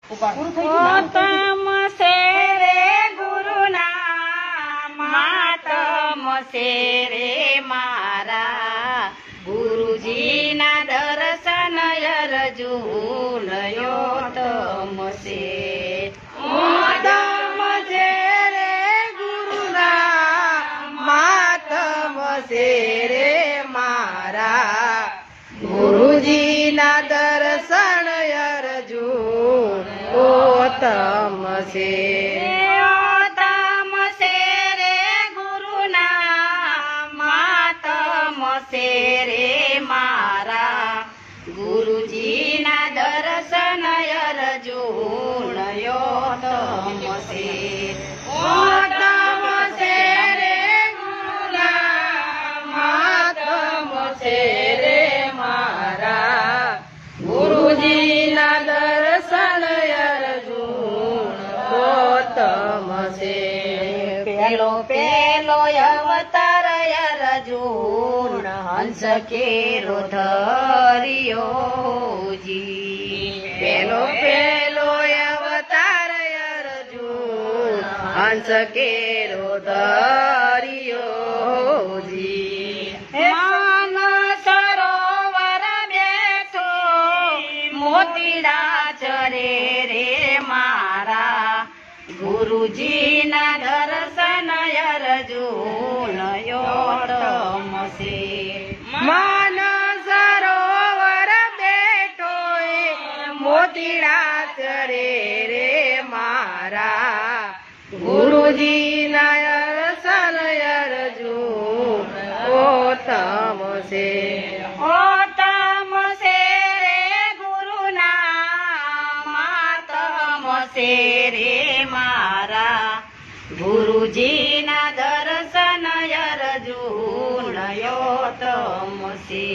તમ છે રે ગુરુના માતમ છે રે મારા ગુરુજીના દર્શન અર્જુનયો તમ છે તમ છે રે ગુરુના માતમ છે રે મારા ગુરુજીના દર્શન અર્જુન તમ છે તમ છે રે ગુરુના માતમ છે રે મારા ગુરુજીના દર્શન અર્જુનયો તમ છે તમ છે રે ગુરુના માતમ છે રે મારા ગુરુજીના દર્શન અર્જુન તમ છે પેલો પેલો અવતાર અર્જુન હંસ કેરો ધર્યો જી પેલો પેલો અવતાર અર્જુન હંસ કેરો ધર્યો જી માન સરોવર બેઠો મોતીડા ચરે રે મારા ગુરુજીના દર્શન અર્જુનયો તમ છે માન સરોવર બેઠો મોતીડા ચરે રે મારા ગુરુજીના દર્શન અર્જુન તમ છે તમ છે રે ગુરુના માતમ છે રે મારા ગુરુજીના દર્શન અર્જુનયો તમ છે